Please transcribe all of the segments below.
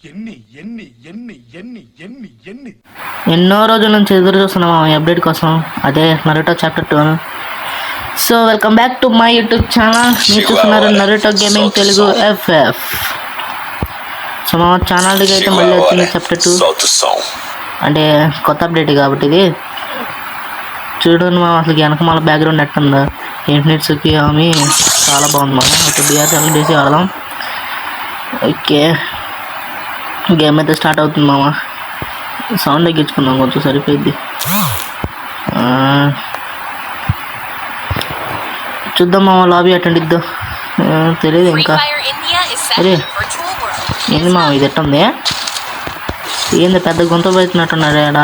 ఎన్ని ఎన్ని ఎన్ని ఎన్ని ఎన్ని ఎన్ని ఎన్నో రోజుల నుంచి ఎదురు చూస్తున్నాం ఈ అప్డేట్ కోసం. అదే Naruto chapter 2. So welcome back to my YouTube channel. మీరు చూస్తున్నారు Naruto gaming Telugu FF. So మా ఛానల్కి అయితే మళ్ళీ వచ్చింది చాప్టర్ 2. అంటే కొత్త అప్డేట్ కాబట్టి ఇది చూడండి. మా అసలు వెనకమాల బ్యాక్గ్రౌండ్ ఎట్టుందో ఇన్ఫినిట్స్కి ఆమె చాలా బాగుంది. మనం ఒక BR7 DC ఆడదాం. ఓకే, గేమ్ అయితే స్టార్ట్ అవుతుంది మామ. సౌండ్ ఎక్కించుకుందాం కొంచెం, సరిపోయింది. చూద్దాం మామ, లాబీ అటెండ్ ఇద్దాం. తెలియదు ఇంకా. అరే ఏంది మామ ఇది ఎట్టుంది? ఏంది పెద్ద గొంత పెడుతున్నట్టున్నాడు ఆడ.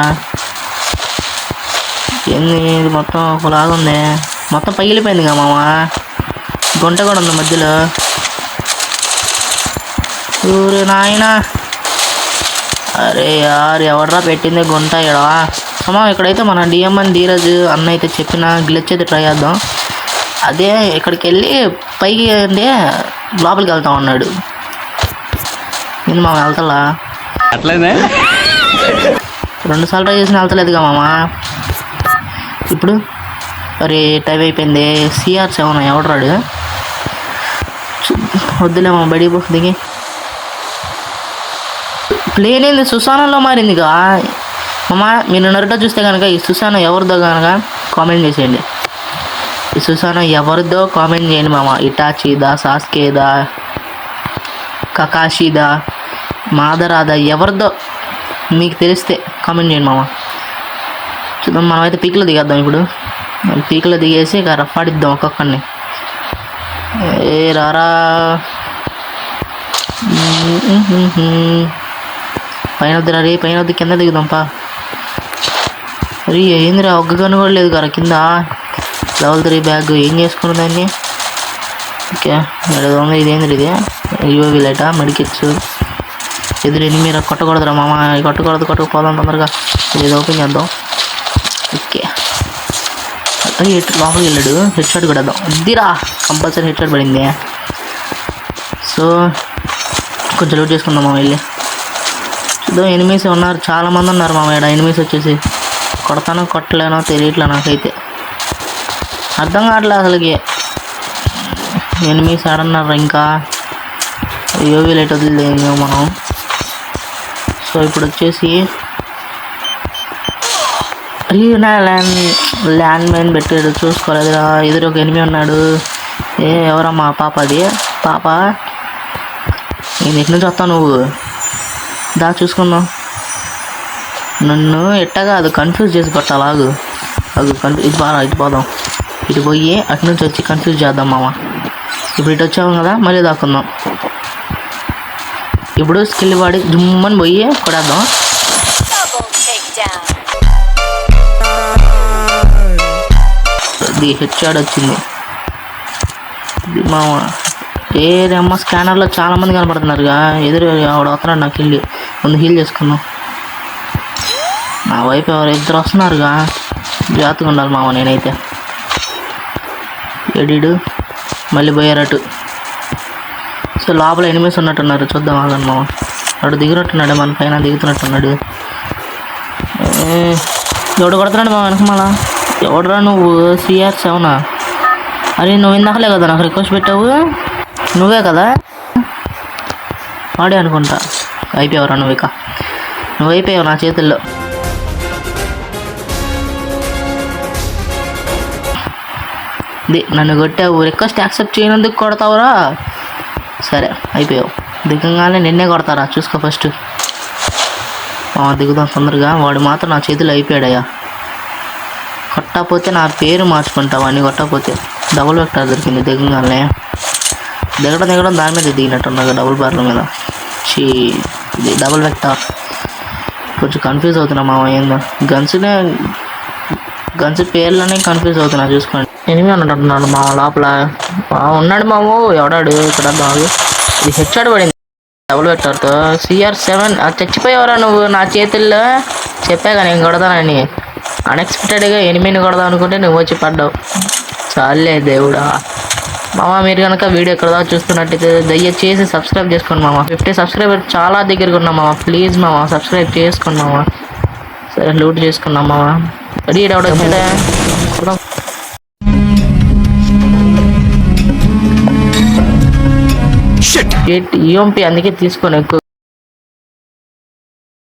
ఏంది ఇది మొత్తం ఒకలాగా ఉంది, మొత్తం పగిలిపోయింది కదా మామ. గుంట కూడా ఉంది మధ్యలో. ఊరు నాయనా, అరే యార్ ఎవడరా పెట్టింది గుంట ఇక్కడ. అమ్మా ఇక్కడైతే మన డిఎంఎన్ ధీరజ్ అన్న అయితే చెప్పిన గ్లిచ్ అయితే ట్రై చేద్దాం. అదే ఇక్కడికి వెళ్ళి పైకి అంటే లోపలికి వెళ్తా ఉన్నాడు. నేను మామ వెళ్తలా అట్లేదే 2 సార్లు ట్రై చేసిన వెళ్తలేదుగా మామ. ఇప్పుడు అరే టైం అయిపోయింది. CR7 ఎవడరాడు? వద్దులే మామ, బడి దిగి. ప్లేన్ ఏంది సుసానాలో మారిందిగా మామ. మీరు నరుటో చూస్తే కనుక ఈ సుసానా ఎవరిదో కనుక కామెంట్ చేసేయండి. ఈ సుసానా ఎవరిదో కామెంట్ చేయండి మామ. ఇటాచీదా, సాస్కేదా, కకాషిదా, మాదరాదా, ఎవరిదో మీకు తెలిస్తే కామెంట్ చేయండి మామ. చూద్దాం, మనమైతే పీక్లో దిగేద్దాం. ఇప్పుడు పీక్లో దిగేసి ఇక రఫ్ ఆడిద్దాం ఒక్కొక్కరిని. ఏ రారా పైన వద్దురా రే, పైన వద్దు, కింద దిగుదాంపా. అరే ఏందిరా ఒగ్గను కూడా లేదు కదా కింద. లెవెల్ 3 బ్యాగ్ ఏం చేసుకున్న దాన్ని. ఓకే ఉంది. ఇదేంది ఇది? UAV లైటా, మెడికిట్స్. ఎదురు మీరు కొట్టకూడదురా మామ, కొట్టకపోదాం తొందరగా. ఇది ఓపెన్ చేద్దాం. ఓకే అది లోపలికి వెళ్ళాడు. హెడ్ షాట్ కూడా వేద్దాం. అదిరా కంపల్సరీ హెడ్ షాట్ పడింది. సో కొంచెం లూట్ చేసుకుందాం మామ వెళ్ళి. చూద్దాం, ఎనిమీస్ ఉన్నారు, చాలామంది ఉన్నారు మామ ఇక్కడ. ఎనిమీస్ వచ్చేసి కొడతానో కొట్టలేనో తెలియట్లే నాకైతే, అర్థం కావట్లేదు అసలుకి. ఎనిమీస్ ఆడన్నారు ఇంకా. UAV లైట్ వదిలేదు మనం. సో ఇప్పుడు వచ్చేసి ల్యాండ్ మైన్ పెట్టాడు, చూసుకోలేదురా. ఎదురు ఒక ఎనిమి ఉన్నాడు. ఎవరమ్మా పాప? అది పాప. నేను ఎటు నుంచి వస్తావు నువ్వు? దా చూసుకుందాం. నన్ను ఎట్టగా అది కన్ఫ్యూజ్ చేసి కొట్టాలాగు. ఇటు పోదాం. ఇటు పోయి అటు నుంచి వచ్చి కన్ఫ్యూజ్ చేద్దాం మామ. ఇప్పుడు ఇటు వచ్చాము కదా, మళ్ళీ దాక్కుందాం. ఇప్పుడు స్కిల్ వాడి జుమ్మని పోయి కొడేద్దాం. అది హెడ్ షాట్ వచ్చింది మామ. అమ్మ స్కానర్లో చాలామంది కనపడుతున్నారుగా. ఎదురు ఆవిడ వస్తున్నాడు నాకు వెళ్ళి. ముందు హీల్ చేసుకుందాం. నా వైపు ఇద్దరు వస్తున్నారుగా, జాగ్రత్తగా ఉండాలి మామ. నేనైతే ఎడిడు మళ్ళీ పోయారటు. సో లోపల ఎనిమిస్ ఉన్నట్టున్నారు, చూద్దాం ఆగండి మామ. అటు దిగినట్టున్నాడు, మన పైన దిగుతున్నట్టున్నాడు. ఎవడు కొడుతున్నాడు మా వెనకమాల? ఎవడరా నువ్వు? CR7. అరే నువ్వు ఇందాకలే కదా నాకు రిక్వెస్ట్ పెట్టావు, నువ్వే కదా? వాడే అనుకుంటా. అయిపోయావురా నువ్వు, ఇక నువ్వు అయిపోయావు నా చేతుల్లో. నన్ను కొట్టావు, రిక్వెస్ట్ యాక్సెప్ట్ చేయనందుకు కొడతావురా. సరే అయిపోయావు. దిగంగానే నిన్నే కొడతారా, చూసుకో ఫస్ట్. దిగుదాం తొందరగా. వాడు మాత్రం నా చేతులు అయిపోయాడయ్యా. కొట్టకపోతే నా పేరు మార్చుకుంటావు అని. కొట్టకపోతే డబుల్ వెక్టార్ దొరికింది దిగంగానే. దిగడం దాని మీద దిగినట్టున్నాగా, డబుల్ బార్ల మీద. ఇది డబుల్ వెక్టార్. కొంచెం కన్ఫ్యూజ్ అవుతున్నా మామ. ఏందో గన్స్ పేర్లోనే కన్ఫ్యూజ్ అవుతున్నా, చూసుకోండి. ఎనిమిది అన్నట్టున్నాడు మా లోపల. ఉన్నాడు మాము. ఎవడాడు ఇక్కడ? ఇది హెడ్ షాట్ పడింది డబుల్ వెక్టార్తో. CR7 చచ్చిపోయేవరా నువ్వు నా చేతుల్లో. చెప్పాగా నేను కొడతానని. అన్ఎక్స్పెక్టెడ్గా ఎనిమిదిని కొడదాం అనుకుంటే నువ్వు వచ్చి పడ్డావు. చాలే దేవుడా. మామ మీరు కనుక వీడియో ఎక్కడ దాకా చూస్తున్నట్టయితే దయచేసి సబ్స్క్రైబ్ చేసుకోండి మామ. 50 సబ్స్క్రైబర్ చాలా దగ్గరగా ఉన్నాం మామ. ప్లీజ్ మామ సబ్స్క్రైబ్ చేసుకోండి మామ. సరే లూట్ చేసుకున్నాం మామ. రెడీ ఎవడ వచ్చాడే ఈఎంపి అందుకే తీసుకొని ఎక్కువ